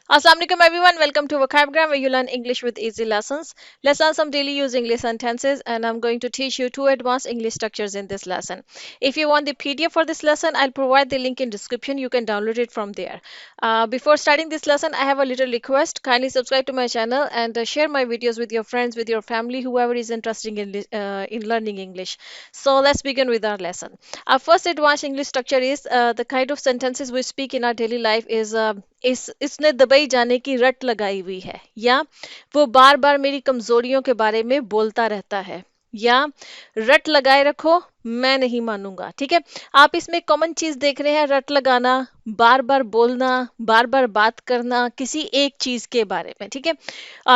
Assalamualaikum everyone, welcome to Vocabgram where you learn English with easy lessons. Let's learn some daily use English sentences and I'm going to teach you two advanced English structures in this lesson. If you want the PDF for this lesson, I'll provide the link in description. You can download it from there. Before starting this lesson, I have a little request. Kindly subscribe to my channel and share my videos with your friends, with your family, whoever is interested in learning English. So let's begin with our lesson. Our first advanced English structure is the kind of sentences we speak in our daily life is इसने Dubai जाने की रट लगाई हुई है या वो बार बार मेरी कमजोरियों के बारे में बोलता रहता है या रट लगाए रखो मैं नहीं मानूंगा। ठीक है, आप इसमें कॉमन चीज देख रहे हैं, रट लगाना, बार बार बोलना, बार बार बात करना किसी एक चीज के बारे में। ठीक है,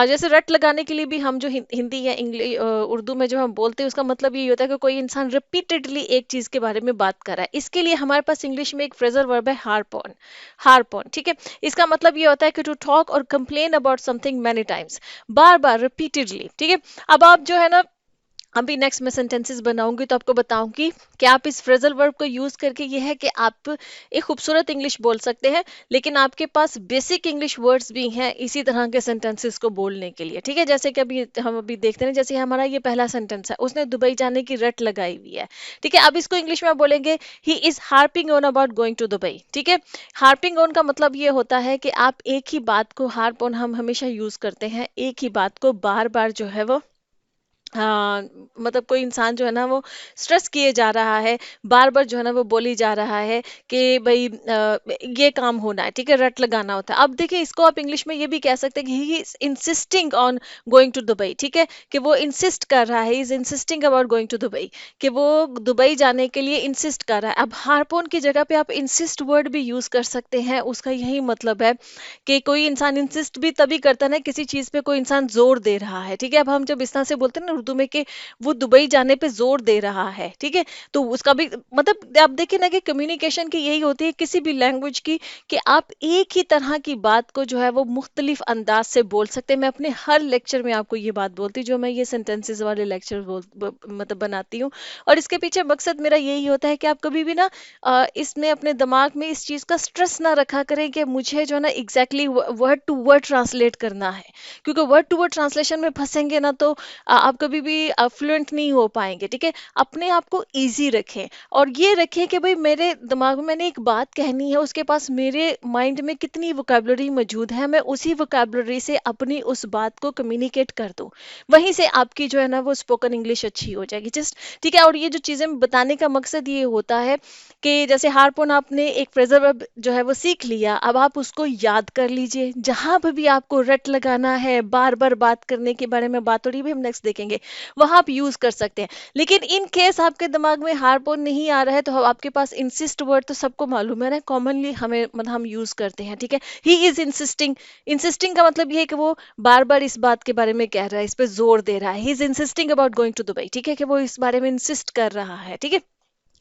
जैसे रट लगाने के लिए भी हम जो हिंदी या इंग्लिश उर्दू में जो हम बोलते हैं उसका मतलब ये होता है कि कोई इंसान रिपीटेडली एक चीज के बारे में बात कर रहा है। इसके लिए हमारे पास इंग्लिश में एक फ्रेजल वर्ब है हार्प ऑन। हार्प ऑन, ठीक है, इसका मतलब ये होता है कि टू टॉक और complain about something many times, bar bar repeatedly. ठीक है, अब आप जो है ना, अभी नेक्स्ट मैं सेंटेंसेस बनाऊंगी तो आपको बताऊंगी कि आप इस फ्रेजल वर्ब को यूज करके ये है कि आप एक खूबसूरत इंग्लिश बोल सकते हैं, लेकिन आपके पास बेसिक इंग्लिश वर्ड्स भी हैं इसी तरह के सेंटेंसेस को बोलने के लिए। ठीक है, जैसे कि अभी हम अभी देखते हैं, जैसे हमारा ये पहला सेंटेंस है, उसने दुबई जाने की रट लगाई हुई है। ठीक है, अब इसको इंग्लिश में बोलेंगे he is harping on about going to Dubai. ठीक है, हार्पिंग ऑन का मतलब ये होता है कि आप एक ही बात को, हार्प ऑन हम हमेशा यूज करते हैं, एक ही बात को बार बार जो है वो, हाँ, मतलब कोई इंसान जो है ना वो स्ट्रेस किए जा रहा है, बार बार जो है ना वो बोली जा रहा है कि भाई ये काम होना है। ठीक है, रट लगाना होता है। अब देखिए, इसको आप इंग्लिश में ये भी कह सकते हैं कि he is insisting on going to Dubai. ठीक है, कि वो इंसिस्ट कर रहा है, is insisting about going to Dubai, कि वो दुबई जाने के लिए इंसिस्ट कर रहा है। अब हार्पोन की जगह पे आप इंसिस्ट वर्ड भी यूज कर सकते हैं, उसका यही मतलब है कि कोई इंसान इंसिस्ट भी तभी करता है ना, किसी चीज पे कोई इंसान जोर दे रहा है। ठीक है, अब हम जब इस तरह से बोलते हैं ना उर्दू में कि वो दुबई जाने पे जोर दे रहा है, ठीक है, तो उसका भी मतलब आप देखिए ना कि कम्युनिकेशन की यही होती है किसी भी लैंग्वेज की, कि आप एक ही तरह की बात को जो है वो मुख्तलिफ अंदाज से बोल सकते हैं। मैं अपने हर लेक्चर में आपको ये बात बोलती हूँ, जो मैं ये सेंटेंसेस वाले लेक्चर मतलब बनाती हूँ, और इसके पीछे मकसद मेरा यही होता है कि आप कभी भी ना इसमें अपने दिमाग में इस चीज का स्ट्रेस ना रखा करें कि मुझे जो है ना exactly word to word translate करना है, क्योंकि वर्ड टू वर्ड ट्रांसलेशन में फंसेंगे ना तो आप कभी भी फ्लुएंट नहीं हो पाएंगे। ठीक है, अपने आप को इजी रखें और ये रखें कि भाई मेरे दिमाग में मैंने एक बात कहनी है, उसके पास मेरे माइंड में कितनी वोकैबुलरी मौजूद है, मैं उसी वोकैबुलरी से अपनी उस बात को कम्युनिकेट कर दूं, वहीं से आपकी जो है ना वो स्पोकन इंग्लिश अच्छी हो जाएगी। जस्ट ठीक है, और ये जो चीजें बताने का मकसद ये होता है कि जैसे हार्पोन आपने एक फ्रेजल वर्ब जो है वो सीख लिया, अब आप उसको याद कर लीजिए। जहां पर भी आपको रट लगाना है, बार बार बात करने के बारे में बात हो रही है, भी हम नेक्स्ट देखेंगे, वहां आप यूज कर सकते हैं। लेकिन इन केस आपके दिमाग में हार्पोन नहीं आ रहा है तो आपके पास इंसिस्ट वर्ड तो सबको मालूम है ना, कॉमनली हमें मतलब हम यूज करते हैं। ठीक है, ही इज इंसिस्टिंग, इंसिस्टिंग का मतलब ये है कि वो बार बार इस बात के बारे में कह रहा है, इस पे जोर दे रहा है, he is insisting about going to Dubai. ठीक है, कि वो इस बारे में इंसिस्ट कर रहा है। ठीक है,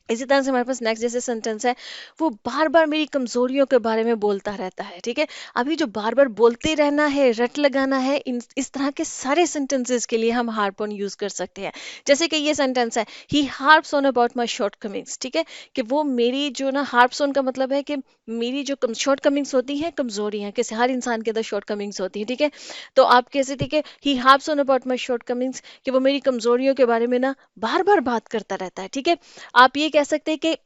इसी तरह से हमारे पास नेक्स्ट जैसे सेंटेंस है, वो बार बार मेरी कमजोरियों के बारे में बोलता रहता है। ठीक है, अभी जो बार बार बोलते रहना है, रट लगाना है, इस तरह के सारे सेंटेंसेस के लिए हम हार्प ऑन यूज कर सकते हैं। जैसे कि ये सेंटेंस है, he harps on about my shortcomings. ठीक है, कि वो मेरी जो ना, हार्प्स ऑन का मतलब है कि मेरी जो शॉर्ट कमिंग्स होती हैं, कमजोरियां, कैसे हर इंसान के अंदर शॉर्ट कमिंग्स होती हैं। ठीक है, तो आप कैसे, ठीक है, he harps on about my shortcomings, कि वो मेरी कमजोरियों के बारे में ना बार बार बात करता रहता है। ठीक है, आप ये कह सकते हैं कि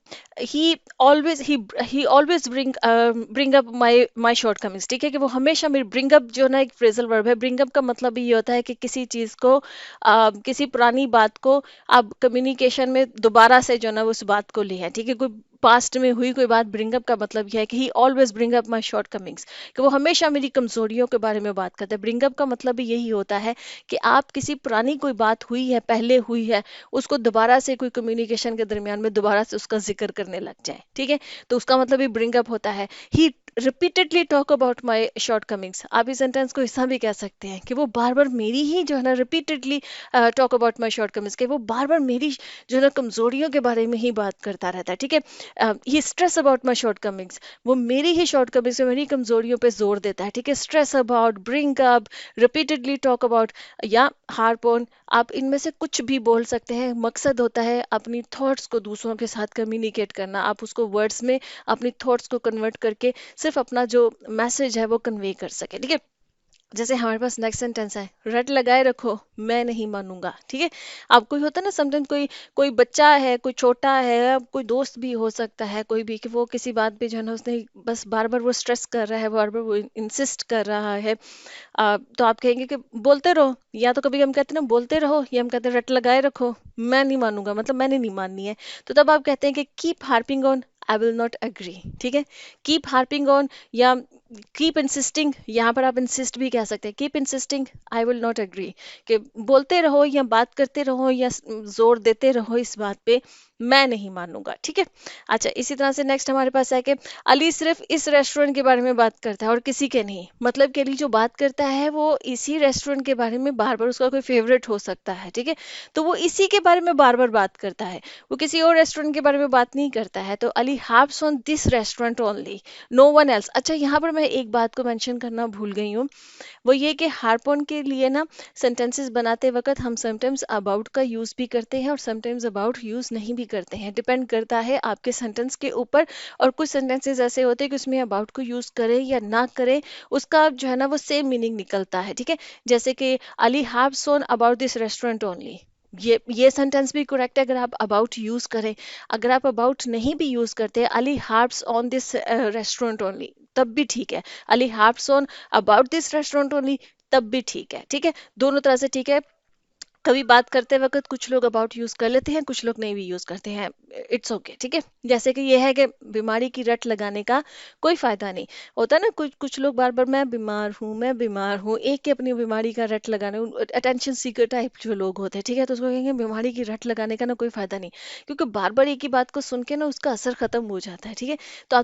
ही always he always bring up my shortcomings. ठीक है, कि वो हमेशा मेरी, ब्रिंग अप जो ना एक फ्रेजल वर्ब है, ब्रिंग अप का मतलब ये होता है कि किसी चीज को किसी पुरानी बात को आप कम्युनिकेशन में दोबारा से जो ना उस बात को ले है। ठीक है, कोई पास्ट में हुई कोई बात, ब्रिंग अप का मतलब यह है कि ही always bring up my shortcomings, कि वो हमेशा मेरी कमजोरियों के बारे में बात करते हैं। ब्रिंग अप का मतलब भी यही होता है कि आप किसी पुरानी कोई बात हुई है, पहले हुई है, उसको दोबारा से कोई कम्युनिकेशन के दरमियान में दोबारा से उसका जिक्र करने लग जाए। ठीक है, तो उसका मतलब ही ब्रिंग अप होता है। He repeatedly talk about my shortcomings. आप इस सेंटेंस को ऐसा भी कह सकते हैं कि वो बार बार मेरी ही जो है ना repeatedly talk about my shortcomings, कि वो बार बार मेरी जो है ना कमजोरियों के बारे में ही बात करता रहता है। ठीक है, ये stress about my shortcomings, वो मेरी ही शॉर्ट कमिंग्स में मेरी कमजोरियों पे जोर देता है। ठीक है, stress about, bring up, repeatedly talk about या हार्प ऑन, आप इनमें से कुछ भी बोल सकते हैं। मकसद होता है अपनी थॉट्स को दूसरों के साथ कम्युनिकेट करना, आप उसको वर्ड्स में अपनी थॉट्स को कन्वर्ट करके सिर्फ सिर्फ अपना जो मैसेज है वो कन्वे कर सके, ठीक है। जैसे हमारे पास नेक्स्ट सेंटेंस है, रट लगाए रखो मैं नहीं मानूंगा, ठीक है। अब कोई होता है ना समटाइम, कोई कोई बच्चा है, कोई छोटा है, कोई दोस्त भी हो सकता है, कोई भी, कि वो किसी बात पे जो है ना उसने बस बार बार वो स्ट्रेस कर रहा है, बार बार वो इंसिस्ट कर रहा है। तो आप कहेंगे कि बोलते रहो, या तो कभी हम कहते हैं ना बोलते रहो, या हम कहते हैं रट लगाए रखो मैं नहीं मानूंगा, मतलब मैंने नहीं माननी है। तो तब आप कहते हैं कि keep harping on I will not agree, ठीक है। कीप हार्पिंग ऑन या कीप इंसिस्टिंग, यहाँ पर आप इंसिस्ट भी कह सकते हैं, keep insisting I will not agree, कि बोलते रहो या बात करते रहो या जोर देते रहो इस बात पे, मैं नहीं मानूंगा, ठीक है। अच्छा, इसी तरह से नेक्स्ट हमारे पास है कि अली सिर्फ इस रेस्टोरेंट के बारे में बात करता है और किसी के नहीं, मतलब कि अली जो बात करता है वो इसी रेस्टोरेंट के बारे में बार बार, उसका कोई फेवरेट हो सकता है, ठीक है, तो वो इसी के बारे में बार बार बात करता है, वो किसी और रेस्टोरेंट के बारे में बात नहीं करता है। तो Ali harps on this restaurant only, no one else. अच्छा, यहाँ पर मैं एक बात को मेंशन करना भूल गई हूँ, वो ये कि हार्प ऑन के लिए ना सेंटेंसेस बनाते वक्त हम समटाइम्स अबाउट का यूज भी करते हैं और समटाइम्स अबाउट यूज नहीं भी करते हैं, डिपेंड करता है आपके सेंटेंस के ऊपर। और कुछ सेंटेंसेस ऐसे होते हैं कि उसमें अबाउट को यूज करें या ना करें, उसका जो है ना वो सेम मीनिंग निकलता है, ठीक है। जैसे कि Ali harps on about this restaurant only, ये सेंटेंस भी करेक्ट है अगर आप अबाउट यूज करें। अगर आप अबाउट नहीं भी यूज करते, Ali harps on this restaurant only, तब भी ठीक है। Ali harps on about this restaurant only, तब भी ठीक है, ठीक है, दोनों तरह से ठीक है। कभी बात करते वक्त कुछ लोग अबाउट यूज कर लेते हैं, कुछ लोग नहीं भी यूज करते हैं, इट्स ओके, ठीक है। जैसे कि ये है कि बीमारी की रट लगाने का कोई फायदा नहीं होता ना, कुछ कुछ लोग बार बार मैं बीमार हूँ, मैं बीमार हूँ, एक ही अपनी बीमारी का रट लगाने, अटेंशन सीकर टाइप जो लोग होते हैं, ठीक है, तो उसको कहेंगे बीमारी की रट लगाने का ना कोई फायदा नहीं, क्योंकि बार बार एक ही बात को सुन के ना उसका असर खत्म हो जाता है, ठीक है। तो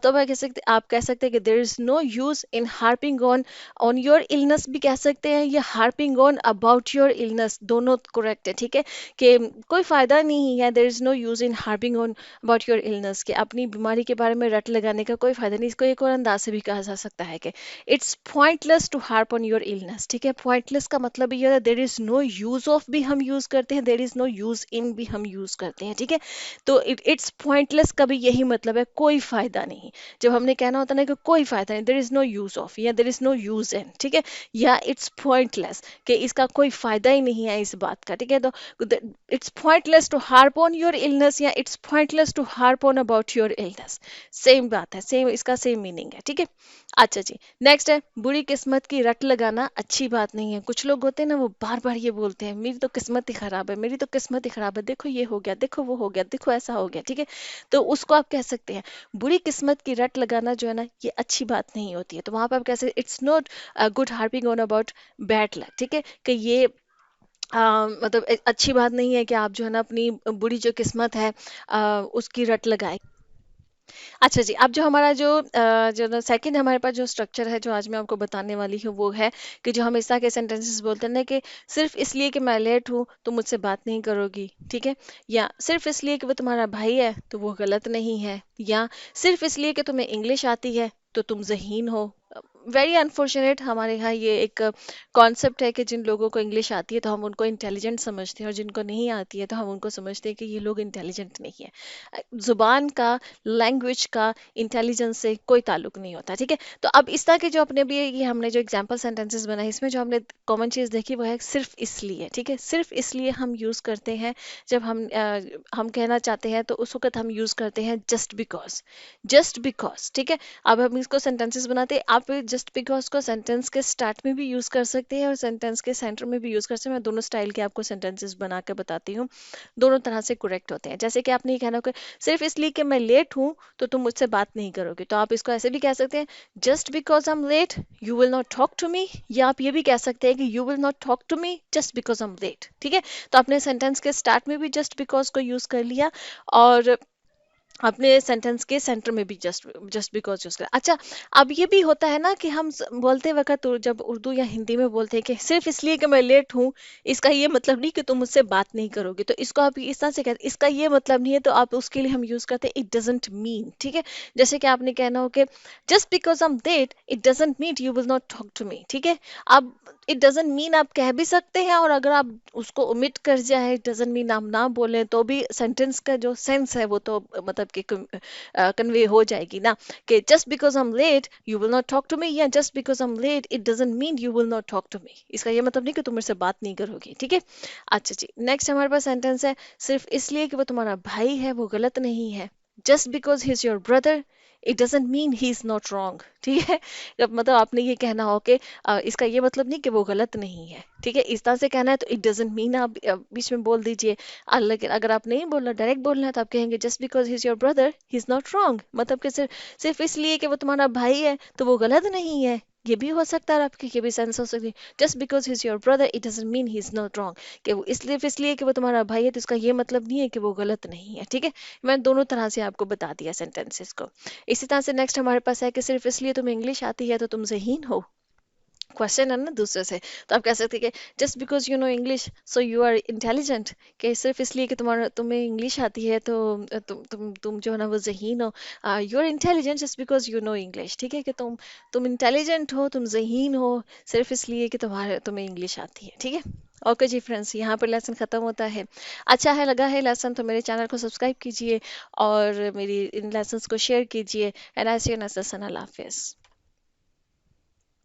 आप कह सकते हैं कि there is no use in harping on on your illness भी कह सकते हैं, या harping on about your illness, दोनों करेक्ट है, ठीक है। कि कोई फायदा नहीं है, there is no use in harping on about your illness, कि अपनी बीमारी के बारे में रट लगाने का कोई फायदा नहीं। इसको एक और अंदाज से भी कहा जा सकता है कि it's pointless to harp on your illness, ठीक है। पॉइंटलेस का मतलब ये है there is no use of भी हम यूज करते हैं, there is no use in भी हम यूज करते हैं, ठीक है। तो इट्स पॉइंटलेस का भी यही मतलब है, कोई फायदा नहीं। जब हमने कहना होता है ना कि कोई फायदा नहीं, there is no use of या there is no use in, ठीक है, या इट्स पॉइंटलेस, कि इसका कोई फायदा ही नहीं है इस बात का, ठीक है। तो it's pointless to harp on your illness या it's pointless to harp on about your illness, same बात है, सेम, इसका सेम मीनिंग है, ठीक है। अच्छा जी, नेक्स्ट है, बुरी किस्मत की रट लगाना अच्छी बात नहीं है। कुछ लोग होते हैं ना वो बार बार ये बोलते हैं मेरी तो किस्मत ही खराब है, मेरी तो किस्मत ही खराब है, देखो ये हो गया, देखो वो हो गया, देखो ऐसा हो गया, ठीक है। तो उसको आप कह सकते हैं बुरी किस्मत की रट लगाना जो है ना ये अच्छी बात नहीं होती है। तो वहां पर आप कह सकते it's not good harping on about bad luck, ठीक है, कि ये मतलब अच्छी बात नहीं है कि आप जो है ना अपनी बुरी जो किस्मत है उसकी रट लगाए। अच्छा जी, अब जो हमारा जो सेकंड हमारे पास जो स्ट्रक्चर है जो आज मैं आपको बताने वाली हूँ वो है कि जो हम इस तरह के सेंटेंसेस बोलते हैं ना कि सिर्फ इसलिए कि मैं लेट हूँ तो मुझसे बात नहीं करोगी, ठीक है, या सिर्फ इसलिए कि वो तुम्हारा भाई है तो वो गलत नहीं है, या सिर्फ इसलिए कि तुम्हें इंग्लिश आती है तो तुम ज़हीन हो। वेरी अनफॉर्चुनेट, हमारे यहाँ ये एक कॉन्सेप्ट है कि जिन लोगों को इंग्लिश आती है तो हम उनको इंटेलिजेंट समझते हैं और जिनको नहीं आती है तो हम उनको समझते हैं कि ये लोग इंटेलिजेंट नहीं है। जुबान का, लैंग्वेज का इंटेलिजेंस से कोई ताल्लुक नहीं होता, ठीक है। तो अब इस तरह के जो अपने भी ये हमने जो एग्जांपल सेंटेंसेस बनाए इसमें जो हमने कॉमन चीज़ देखी वो है सिर्फ इसलिए, ठीक है। सिर्फ इसलिए हम यूज़ करते हैं जब हम कहना चाहते हैं तो उस वक्त हम यूज़ करते हैं जस्ट बिकॉज, जस्ट बिकॉज, ठीक है। अब हम इसको सेंटेंसेस बनाते हैं, आप जस्ट बिकॉज को सेंटेंस के स्टार्ट में भी यूज़ कर सकते हैं और सेंटेंस के सेंटर में भी यूज़ कर सकते हैं। मैं दोनों स्टाइल के आपको सेंटेंसेस बना के बताती हूँ, दोनों तरह से करेक्ट होते हैं। जैसे कि आपने ये कहना कि सिर्फ इसलिए कि मैं लेट हूँ तो तुम मुझसे बात नहीं करोगे, तो आप इसको ऐसे भी कह सकते हैं just because I am late you will not talk to me, या आप ये भी कह सकते हैं कि you will not talk to me just because I am late, ठीक है। तो आपने सेंटेंस के स्टार्ट में भी जस्ट बिकॉज को यूज कर लिया और अपने सेंटेंस के सेंटर में भी जस्ट जस्ट बिकॉज यूज करें। अच्छा, अब ये भी होता है ना कि हम बोलते वक्त जब उर्दू या हिंदी में बोलते हैं कि सिर्फ इसलिए कि मैं लेट हूँ, इसका ये मतलब नहीं कि तुम मुझसे बात नहीं करोगे, तो इसको आप इस तरह से कहते इसका ये मतलब नहीं है, तो आप उसके लिए हम यूज करते हैं इट डजेंट मीन, ठीक है। जैसे कि आपने कहना हो कि just because I am late it doesn't mean you will not talk to me, ठीक है। अब इट डजेंट मीन आप कह भी सकते हैं और अगर आप उसको ओमिट कर जाए, इट डजेंट मीन आप ना बोलें, तो भी सेंटेंस का जो सेंस है वो तो मतलब आपके कन्वे हो जाएगी ना, कि just because I am late you will not talk to me, या just because I am late it doesn't mean you will not talk to me. इसका ये मतलब नहीं कि तुम मेरे से बात नहीं करोगी, ठीक है। अच्छा जी, नेक्स्ट हमारे पास सेंटेंस है, सिर्फ इसलिए कि वो तुम्हारा भाई है वो गलत नहीं है। Just because he is your brother it doesn't mean he is not wrong, ठीक है। जब मतलब आपने ये कहना हो कि इसका ये मतलब नहीं कि वो गलत नहीं है, ठीक है, इस तरह से कहना है तो इट डजेंट मीन आप बीच में बोल दीजिए। लेकिन अगर आप नहीं बोलना, डायरेक्ट बोलना है, तो आप कहेंगे just because he is your brother he is not wrong, मतलब कि सिर्फ सिर्फ इसलिए कि वो तुम्हारा भाई है तो वो गलत नहीं है। ये भी हो सकता है, आपकी ये भी सेंस हो सकती है, just because he is your brother it doesn't mean he is not wrong, कि वो इसलिए कि वो तुम्हारा भाई है तो इसका ये मतलब नहीं है कि वो गलत नहीं है, ठीक है। मैंने दोनों तरह से आपको बता दिया सेंटेंसेस को। इसी तरह से नेक्स्ट हमारे पास है कि सिर्फ इसलिए तुम्हें इंग्लिश आती है तो तुम ज़हीन हो। क्वेश्चन है ना दूसरे से, तो आप कह सकते हैं कि just because you know English so you are intelligent, कि सिर्फ इसलिए कि तुम्हें इंग्लिश आती है तो तुम जो है ना वो ज़हीन हो। You are intelligent just because you know English, ठीक है, कि तुम इंटेलिजेंट हो, तुम ज़हीन हो सिर्फ इसलिए कि तुम्हें इंग्लिश आती है, ठीक है। ओके जी फ्रेंड्स, यहाँ पर लेसन ख़त्म होता है। अच्छा है लगा है लेसन तो मेरे चैनल को सब्सक्राइब कीजिए और मेरी इन लेसन्स को शेयर कीजिए। And I see you next lesson. अल्लाह हाफिज़।